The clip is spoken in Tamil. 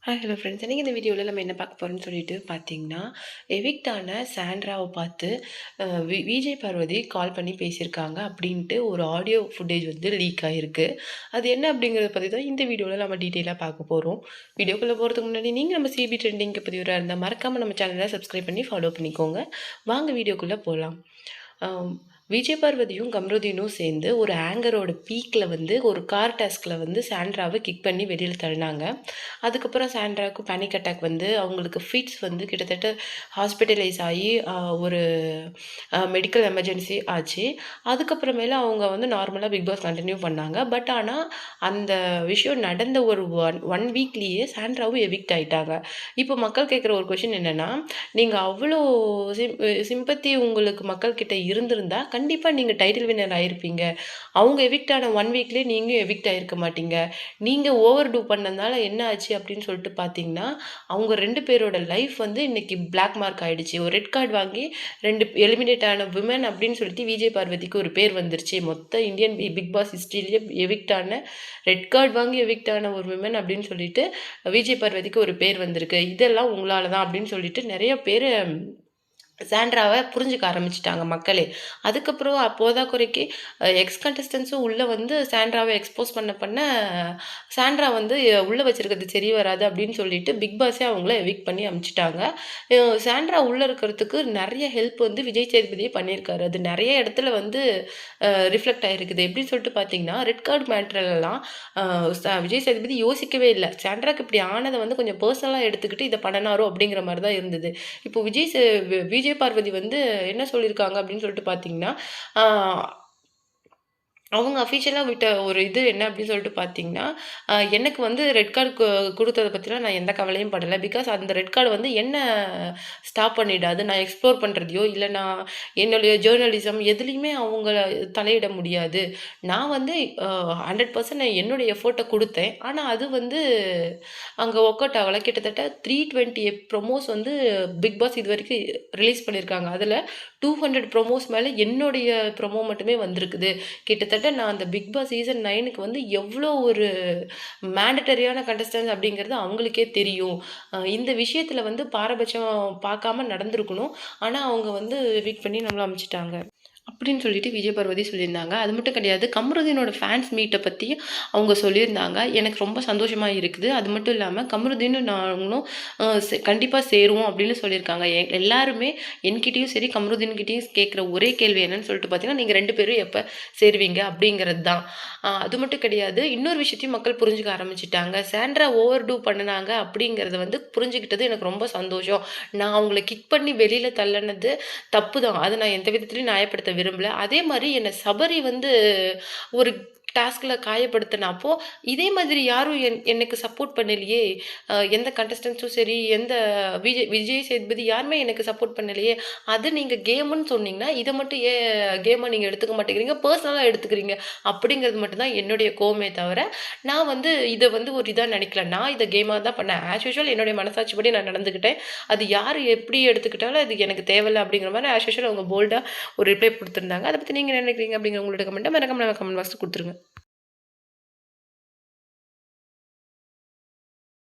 Hello friends. இன்னைக்கு இந்த வீடியோவில் நம்ம என்ன பார்க்க போகிறோம்னு சொல்லிட்டு பார்த்தீங்கன்னா, எவிக்டான சாண்ட்ராவை பார்த்து விஜய் பார்வதி கால் பண்ணி பேசியிருக்காங்க அப்படின்ட்டு ஒரு ஆடியோ ஃபுட்டேஜ் வந்து லீக் ஆகிருக்கு. அது என்ன அப்படிங்கிறத பற்றி தான் இந்த வீடியோவில் நம்ம டீட்டெயிலாக பார்க்க போகிறோம். வீடியோக்குள்ளே போகிறதுக்கு முன்னாடி நீங்கள் நம்ம சிபி ட்ரெண்டிங்க்கு பதிவராக இருந்தால் மறக்காமல் நம்ம சேனலை சப்ஸ்கிரைப் பண்ணி ஃபாலோ பண்ணிக்கோங்க. வாங்க வீடியோக்குள்ளே போகலாம். விஜய் பார்வதியும் கம்ருதீனும் சேர்ந்து ஒரு ஆங்கரோட பீக்கில் வந்து ஒரு கார் டாஸ்கில் வந்து சாண்ட்ராவை கிக் பண்ணி வெளியில் தள்ளினாங்க. அதுக்கப்புறம் சாண்ட்ராவுக்கு பேனிக் அட்டாக் வந்து அவங்களுக்கு ஃபிட்ஸ் வந்து கிட்டத்தட்ட ஹாஸ்பிட்டலைஸ் ஆகி ஒரு மெடிக்கல் எமர்ஜென்சி ஆச்சு. அதுக்கப்புறமேல அவங்க வந்து நார்மலாக பிக் பாஸ் கண்டினியூ பண்ணாங்க. பட் ஆனால் அந்த விஷயம் நடந்த ஒரு ஒன் வீக்லேயே சாண்ட்ராவும் எவிக்ட் ஆகிட்டாங்க. இப்போ மக்கள் கேட்குற ஒரு கொஷின் என்னென்னா, நீங்கள் அவ்வளோ சிம்பத்தி உங்களுக்கு மக்கள்கிட்ட இருந்திருந்தா கண்டிப்பாக நீங்கள் டைட்டில் வின்னர் ஆகிருப்பீங்க. அவங்க எவிக்ட் ஆன ஒன் வீக்லேயே நீங்கள் எவிக்ட் ஆகிருக்க மாட்டீங்க. நீங்கள் ஓவர் டூ பண்ணதுனால என்ன ஆச்சு அப்படின்னு சொல்லிட்டு பார்த்தீங்கன்னா, அவங்க 2 பேரோட லைஃப் வந்து இன்னைக்கு பிளாக் மார்க் ஆகிடுச்சு. ஒரு ரெட் கார்டு வாங்கி 2 எலிமினேட் ஆன விமன் அப்படின்னு சொல்லிட்டு விஜய் பார்வதிக்கு ஒரு பேர் வந்துருச்சு. மொத்த இந்தியன் பிக் பாஸ் ஹிஸ்ட்ரியிலேயே எவிக்ட் ஆன, ரெட் கார்டு வாங்கி எவிக்ட் ஆன ஒரு விமன் அப்படின்னு சொல்லிட்டு விஜய் பார்வதிக்கு ஒரு பேர் வந்திருக்கு. இதெல்லாம் உங்களால தான் அப்படின்னு சொல்லிட்டு நிறைய பேர் சாண்ட்ராவை புரிஞ்சுக்க ஆரம்பிச்சிட்டாங்க மக்களே. அதுக்கப்புறம் குறைக்கு எக்ஸ் கண்டஸ்டன்ஸும் உள்ளே வந்து சாண்ட்ராவை எக்ஸ்போஸ் பண்ண சாண்ட்ரா வந்து உள்ளே வச்சிருக்கிறது சரி வராது அப்படின்னு சொல்லிட்டு பிக் பாஸே அவங்கள எவிக் பண்ணி அனுப்பிச்சிட்டாங்க. சாண்ட்ரா உள்ளே இருக்கிறதுக்கு நிறைய ஹெல்ப் வந்து விஜய் சேதுபதியே பண்ணியிருக்காரு. அது நிறைய இடத்துல வந்து ரிஃப்ளெக்ட் ஆகிருக்குது. எப்படின்னு சொல்லிட்டு பார்த்தீங்கன்னா, ரெட் கார்டு மேட்ரெல்லாம் விஜய் சேதுபதி யோசிக்கவே இல்லை. சாண்ட்ராக்கு இப்படி ஆனதை வந்து கொஞ்சம் பர்சனலாக எடுத்துக்கிட்டு இதை பண்ணனாரோ அப்படிங்கிற மாதிரி தான் இருந்தது. இப்போ விஜய் பார்வதி வந்து என்ன சொல்லியிருக்காங்க அப்படின்னு சொல்லிட்டு பார்த்தீங்கன்னா, அவங்க அஃபிஷியலாக விட்ட ஒரு இது என்ன அப்படின்னு சொல்லிட்டு பார்த்தீங்கன்னா, எனக்கு வந்து ரெட் கார்டு கொடுத்தத பற்றிலாம் நான் எந்த கவலையும் படலை. பிகாஸ் அந்த ரெட் கார்டு வந்து என்ன ஸ்டாப் பண்ணிடாது. நான் எக்ஸ்ப்ளோர் பண்ணுறதையோ இல்லை நான் என்னுடைய ஜேர்னலிசம் எதுலேயுமே அவங்கள தலையிட முடியாது. நான் வந்து 100% என்னுடைய எஃபோர்ட்டை கொடுத்தேன். ஆனால் அது வந்து அங்கே ஒர்க் அவுட் ஆகலை. கிட்டத்தட்ட 320 ப்ரொமோஸ் வந்து பிக் பாஸ் இது வரைக்கும் ரிலீஸ் பண்ணியிருக்காங்க. அதில் 200 ப்ரொமோஸ் மேலே என்னுடைய ப்ரொமோ மட்டுமே வந்திருக்குது. கிட்டத்தட்ட நான் அந்த பிக் பாஸ் சீசன் 9க்கு வந்து எவ்வளோ ஒரு மேண்டட்டரியான கண்டஸ்டன்ஸ் அப்படிங்கிறது அவங்களுக்கே தெரியும். இந்த விஷயத்தில் வந்து பாரபட்சம் பார்க்காம நடந்திருக்கணும். ஆனால் அவங்க வந்து வீக் பண்ணி நம்மளை அனுப்பிச்சிட்டாங்க அப்படின்னு சொல்லிட்டு விஜய் பார்வதி சொல்லியிருந்தாங்க. அது மட்டும் கிடையாது, கமருதீனோட ஃபேன்ஸ் மீட்டை பற்றி அவங்க சொல்லியிருந்தாங்க. எனக்கு ரொம்ப சந்தோஷமாக இருக்குது. அது மட்டும் இல்லாமல் கமருதீனும் நாங்களும் கண்டிப்பாக சேருவோம் அப்படின்னு சொல்லியிருக்காங்க. எல்லாருமே என்கிட்டையும் சரி கமருதீன்கிட்டையும் கேட்குற ஒரே கேள்வி என்னன்னு சொல்லிட்டு பார்த்தீங்கன்னா, நீங்கள் 2 பேரும் எப்போ சேருவீங்க அப்படிங்கிறது தான். அது மட்டும் கிடையாது, இன்னொரு விஷயத்தையும் மக்கள் புரிஞ்சுக்க ஆரம்பிச்சிட்டாங்க. சாண்ட்ரா ஓவர் டூ பண்ணினாங்க அப்படிங்கிறத வந்து புரிஞ்சுக்கிட்டது எனக்கு ரொம்ப சந்தோஷம். நான் அவங்கள கிக் பண்ணி வெளியில் தள்ளினது தப்பு தான். அது நான் எந்த விதத்துலையும் நியாயப்படுத்த விரும்பல. அதே மாதிரி என்ன சபரி வந்து ஒரு டாஸ்கில் காயப்படுத்தினப்போ இதே மாதிரி யாரும் எனக்கு சப்போர்ட் பண்ணலையே. எந்த கண்டஸ்டன்ஸும் சரி, எந்த விஜய் சேதுபதி யாருமே எனக்கு சப்போர்ட் பண்ணலையே. அது நீங்கள் கேமுன்னு சொன்னீங்கன்னா இதை மட்டும் கேமை நீங்கள் எடுத்துக்க மாட்டேங்கிறீங்க, பர்சனலாக எடுத்துக்கிறீங்க அப்படிங்கிறது மட்டும்தான் என்னுடைய கோவமே தவிர, நான் வந்து இதை வந்து ஒரு இதாக நினைக்கல. நான் இதை கேமாக தான் பண்ணேன். ஆஸ் யூஷுவல் என்னுடைய மனசாட்சிப்படி நான் நடந்துக்கிட்டேன். அது யார் எப்படி எடுத்துக்கிட்டாலும் அது எனக்கு தேவையில்லை அப்படிங்கிற மாதிரி ஆஸ் யூஷுவல் அவங்க போல்டாக ஒரு ரிப்ளை கொடுத்துருந்தாங்க. அதை பற்றி நீங்கள் நினைக்கிறீங்க அப்படிங்கிற உங்களோட கமெண்ட்டை மறக்காம கமெண்ட் பாக்ஸில் கொடுத்துருங்க.